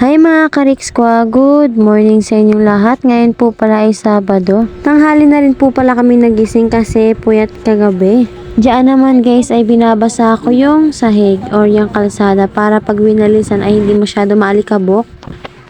Hi mga ka-Riksqua, good morning sa inyong lahat. Ngayon po pala ay Sabado. Tanghali na rin po pala kami nagising kasi puyat kagabi. Diyan naman guys ay binabasa ko yung sahig or yung kalsada para pag winalisan ay hindi masyado maalikabok.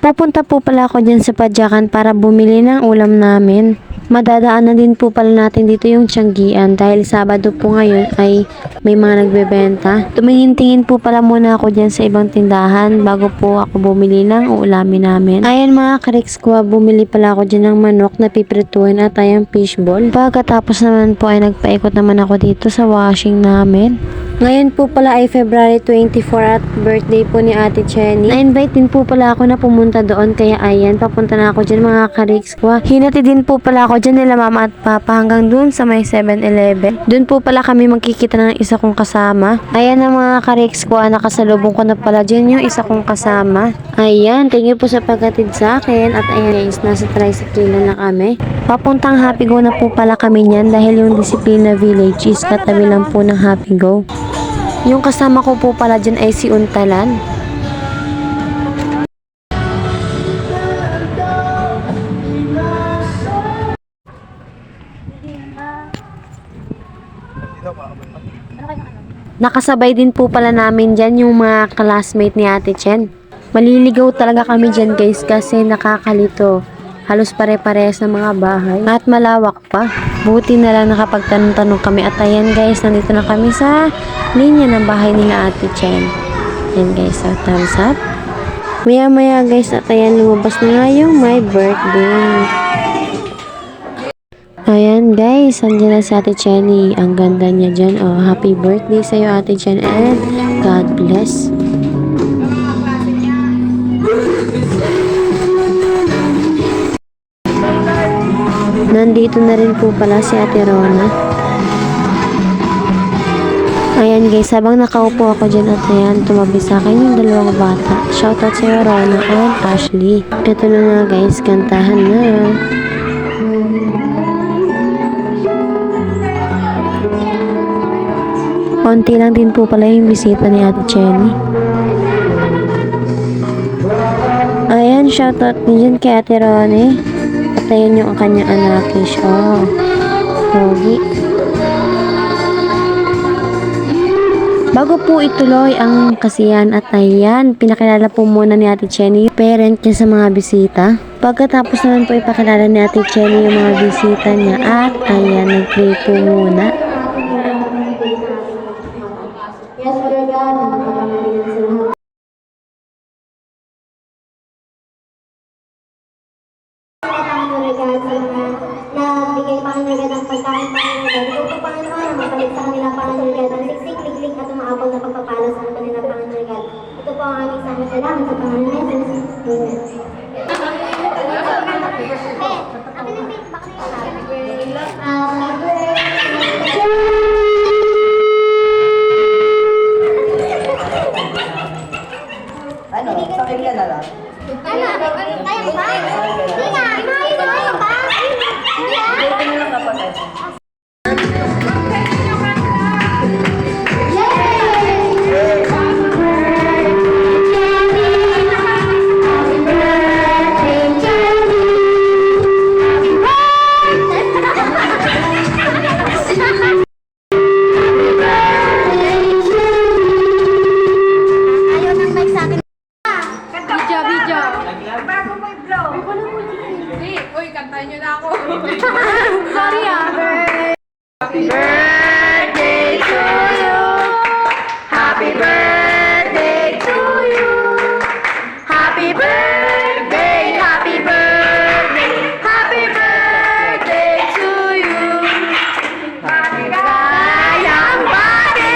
Pupunta po pala ako dyan sa Padyakan para bumili ng ulam namin. Madadaanan din po pala natin dito yung Tianggian dahil Sabado po ngayon ay may mga nagbebenta. Tumingin-tingin po pala muna ako dyan sa ibang tindahan bago po ako bumili ng uulamin namin. Ayan mga ka-Riksqua, bumili pala ako dyan ng manok na piprituin at ayang fishball. Pagkatapos naman po ay nagpaikot naman ako dito sa washing namin. Ngayon po pala ay February 24 at birthday po ni Ate Chenny. Na-invite din po pala ako na pumunta doon kaya ayan, papunta na ako dyan mga ka-Riksqua. Hinati din po pala ako dyan nila mama at papa hanggang doon sa may 7-Eleven. Doon po pala kami magkikita ng isa kong kasama. Ayan na mga ka-Riksqua, nakasalubong ko na pala dyan yung isa kong kasama. Ayan, thank you po sa pagkatid sa akin at ayan guys, nasa tricycle na kami. Papuntang Happy Go na po pala kami niyan dahil yung Disiplina Village is katabi lang po ng Happy Go. Yung kasama ko po pala dyan ay si Untalan. Nakasabay din po pala namin dyan yung mga classmate ni Ate Chen. Maliligaw talaga kami dyan guys kasi nakakalito. Halos pare-parehas ng mga bahay at malawak pa. Buti na lang nakapagtanong-tanong kami at ayan guys, nandito na kami sa linya ng bahay nila Ate Chen. Ayan guys, so thumbs up. Maya guys at ayan, lumabas na nga yung my birthday. Ayan guys, andyan na si Ate Chenny. Ang ganda niya dyan. Oh, happy birthday sa'yo Ate Chen and God bless. Nandito na rin po pala si Ate Rona. Ayan guys, habang nakaupo ako dyan at ayan, tumabi sa akin yung dalawang bata. Shoutout sa'yo Rona and Ashley. Ito na nga guys, kantahan na. Konti lang din po pala yung bisita ni Ate Chenny. Ayan, shoutout din dyan kay Ate Rona. At ayan yung kanyang anakish. Oh, pogi. Bago po ituloy ang kasiyan at ayan, pinakilala po muna ni Ate Chenny yung parent niya sa mga bisita. Pagkatapos naman po ipakilala ni Ate Chenny yung mga bisita niya at ayan, nag-pray po muna. Yes, Father God, napakamalingan sa lahat. Panginoon God sa mga nagbigay Panginoon God ng pagkain Panginoon God. Ito po Panginoon ang mapalit sa kanila Panginoon God ang siksik, liglig at umaabang na pagpapala sa kanila Panginoon God. Ito po ang aming samot salamat sa Panginoon Jesus. Ano? Sakit ka na lang? Kaya ba? Hindi nga, imahin ko ngayon ba? Ito na lang kapatid. Ayaw nang mic sa akin. Video. Bago mo i-blow. Hindi. Uy, kantahin nyo na ako. Sorry ah. Happy birthday to you. Happy birthday to you. Happy birthday. Happy birthday. Happy birthday to you. Maligayang bati.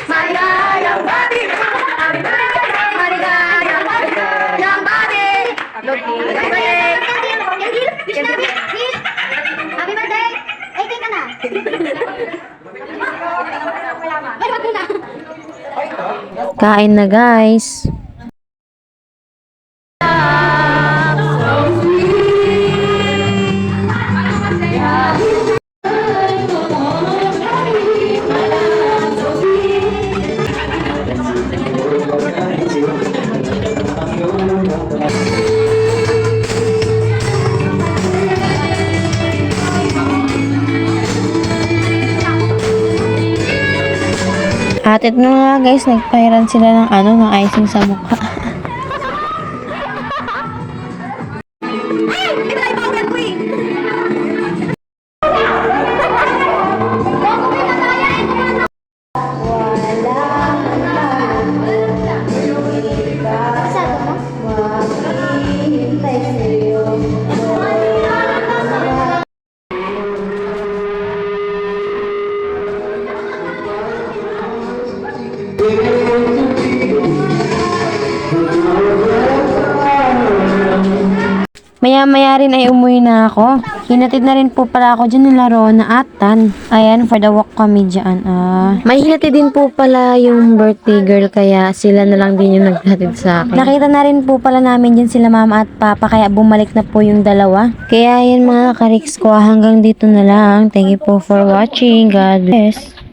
Maligayang bati. Happy birthday. Maligayang bati. Happy birthday. Happy birthday! Eh, ka na. Ay, wag mo na. Kain na guys. Hinatid na nga guys, nagpahiran sila ng icing sa mukha. Maya-maya rin ay umuwi na ako. Hinatid na rin po pala ako dyan nila Rona at Tan. Ayan, for the walk kami dyan. May hinatid din po pala yung birthday girl kaya sila na lang din yung naghatid sa akin. Nakita na rin po pala namin dyan sila mama at papa kaya bumalik na po yung dalawa. Kaya yan mga kariks ko, hanggang dito na lang. Thank you po for watching. God bless.